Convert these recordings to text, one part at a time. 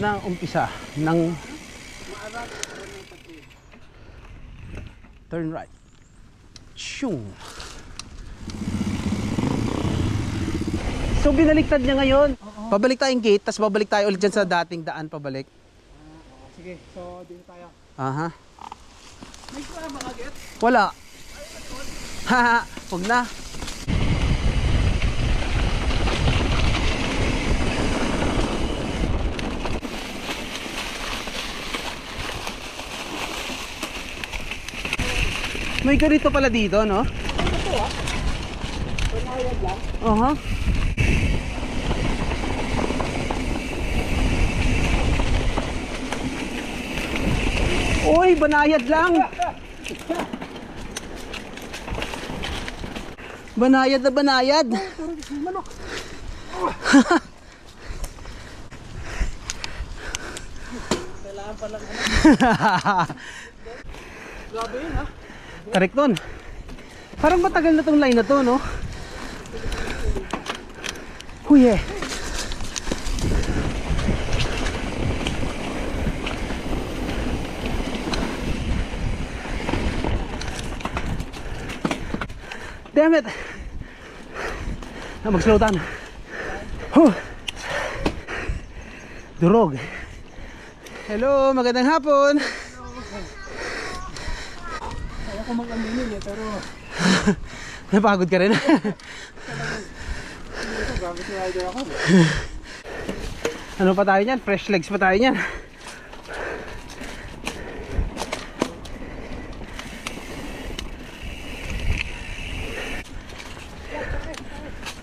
na ang umpisa ng turn right. Shung. So binaliktad niya ngayon. Pabalik tayong gate, tapos babalik tayo ulit dyan sa dating daan pabalik. Sige, so dito tayo. Aha. May kasama ka, Get? Wala. Haha, huwag na. May ganito pala dito, no? Ito ah. Panayad lang. Aha. Uy, banayad lang. Banayad na banayad. Manok. Kailangan pa lang. Grabe yun ha. Correct nun. Parang matagal na tong line na to, no? Huye. Damn it! Mag-slow down. Durog. Hello, magandang hapon. Kaya ko mag-aminin eh, pero Napagod ka rin. ito, gamit ni rider ako. Ano pa tayo niyan? Fresh legs pa tayo niyan.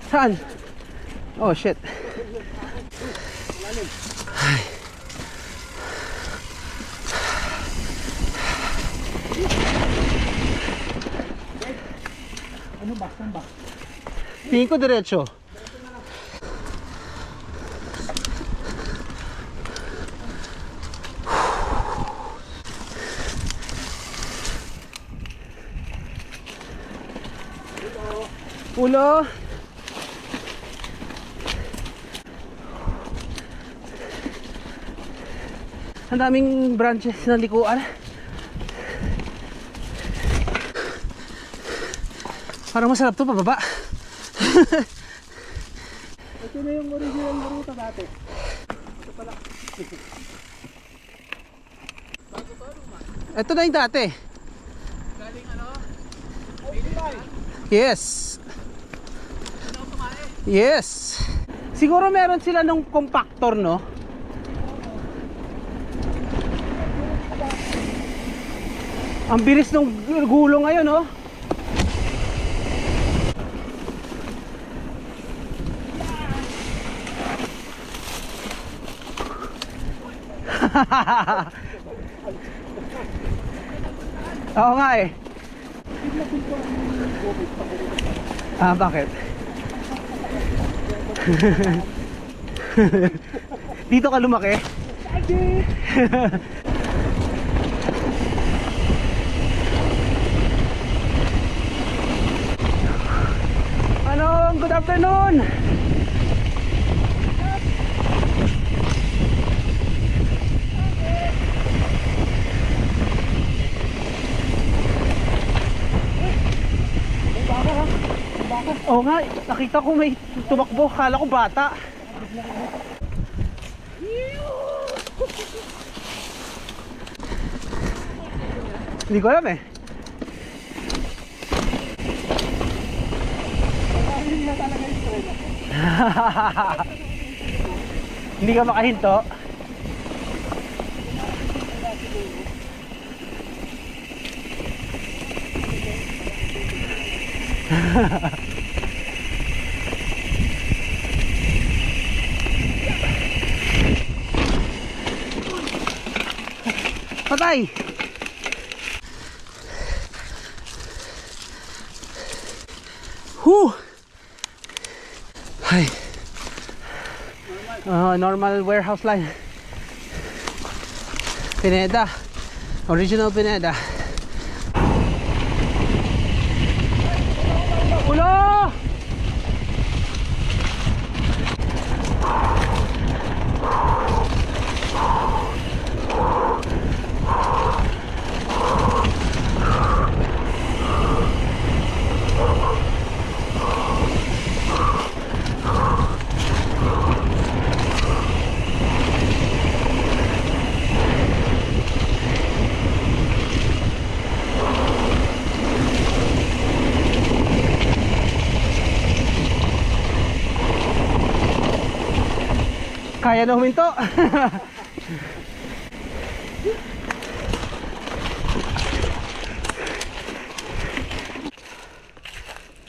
Saan? Oh shit. Ay. Ano ba? Saan ba? Tingin ko diretso. Ulo. Ang daming branches na likuan. Parang masarap to pababa. Ito na yung original na ruta dati. Ito pala. Ito na yung dati. Galing ano? 85. Yes. Yes. Siguro meron sila nung compactor, no? Ang bilis ng gulong ngayon, no? Oo nga eh. Ah, bakit? Dito ka lumaki? Ano? Good afternoon! Oo nga, nakita ko may tumakbo, kala ko bata. Hindi ko alam eh. Hindi ka makahinto. Patay! Whew! Ay. Normal warehouse line. Pineda. Original Pineda. Ulo! Kaya na huminto.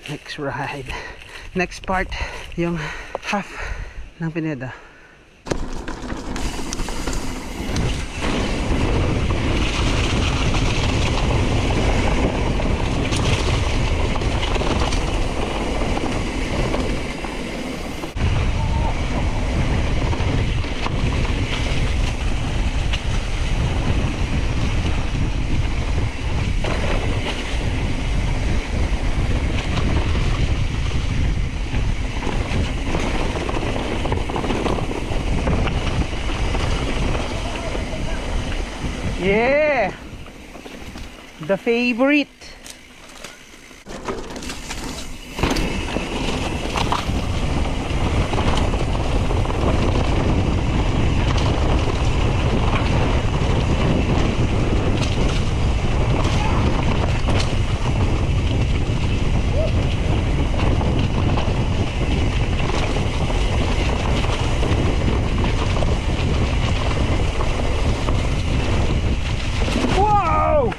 Next ride. Next part, yung half ng Pineda. Yeah! The favorite. Wow!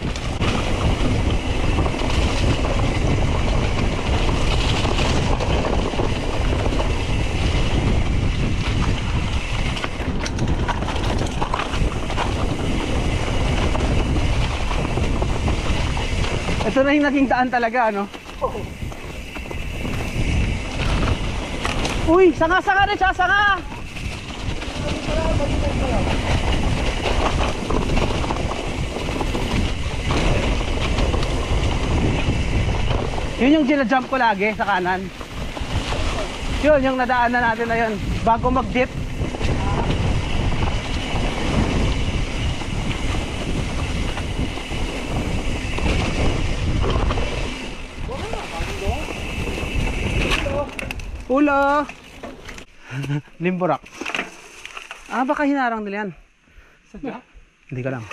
Ito na yung naging daan talaga, ano? Uy, sanga-sanga na siya, sanga! Yun yung ginajump ko lagi sa kanan. Yun, yung nadaanan natin na yun. Bago mag-dip. Ulo! Limbo Rock. Ah, baka hinarang nila yan. Sadya? Hindi ka lang.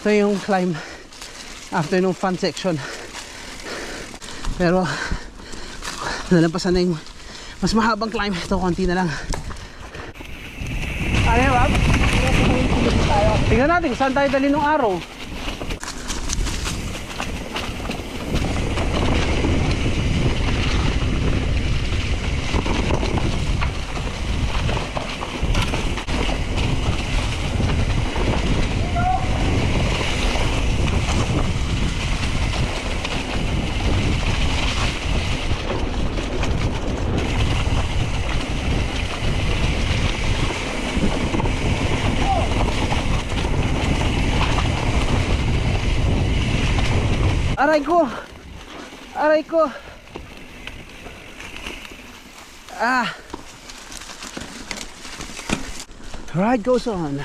Ito yung climb after nung fun section. Pero nalampasan na yung mas mahabang climb. Ito konti na lang. Ano yun, Bob? Tingnan natin kung saan tayo dali nung araw. Aray ko! Aray ko! Ah! Ride goes on.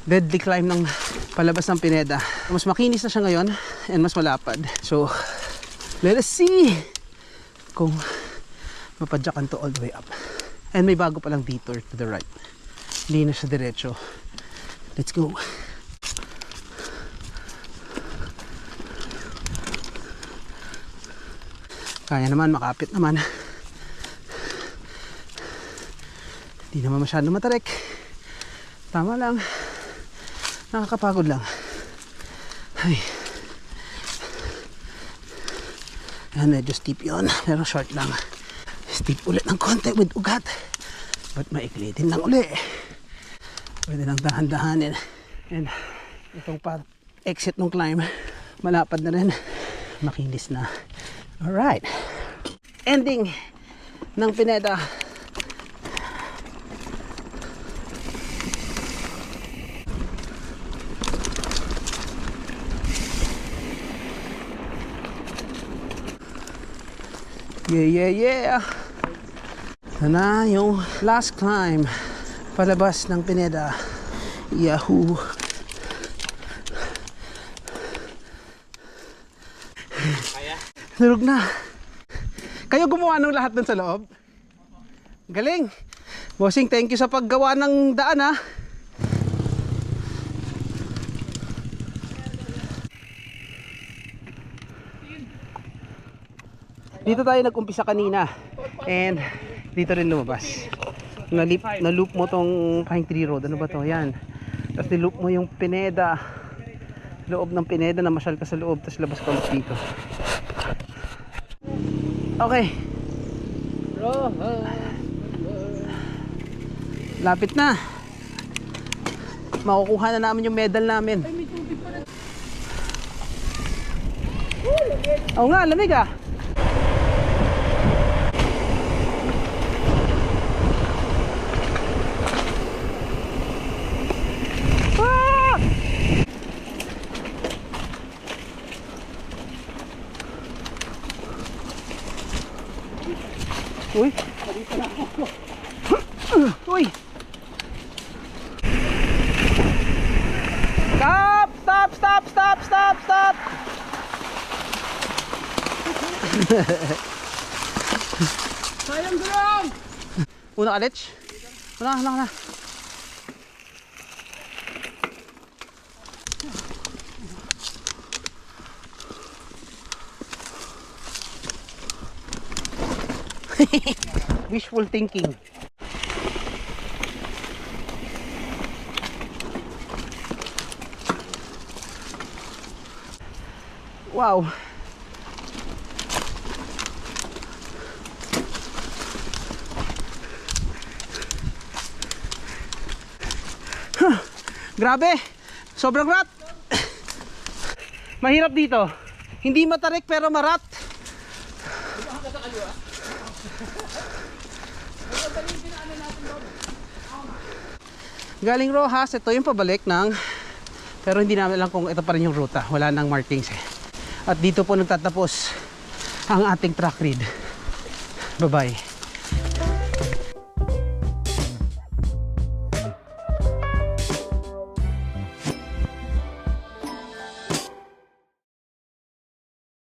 Deadly climb ng palabas ng Pineda. Mas makinis na siya ngayon and mas malapad. So, let us see kung mapadyakan to all the way up. And may bago palang detour to the right. Hindi na siya diretso. Let's go. Kaya naman, makapit naman. Hindi naman masyado matarik. Tama lang. Nakakapagod lang. Ay. Yan, medyo steep yun. Pero short lang. Steep ulit ng konti with ugat. But maikli din lang uli. Pwede lang dahan-dahanin. And itong exit ng climb, malapad na rin. Makinis na. Alright. Ending ng Pineda. Yeah. Ito na yung last climb palabas ng Pineda. Yahoo! Durog na. Kayo gumawa ng lahat dun sa loob? Galing. Bossing, thank you sa paggawa ng daan ha. Dito tayo nag-umpisa kanina. And dito rin lumabas. Na-loop mo tong Pine Tree Road. Ano ba to? Yan. Tapos niloop mo yung Pineda. Loob ng Pineda, namasyal ka sa loob. Tapos labas ka ulit dito. Okay. Lapit na. Makukuha na namin yung medal namin. Oo nga, lamig ah. Ah! Uy. Uy. Stop! Stop! Stop! Stop! Stop! Stop! Sayang gulong! Una ka, Lech? Una. Wishful thinking. Wow. Grabe. Sobrang rat. Mahirap dito. Hindi matarik pero marat. Galing Rojas, ito yung pabalik ng, pero hindi namin alam kung ito pa rin yung ruta. Wala nang markings eh. At dito po nagtatapos ang ating track read. Bye bye.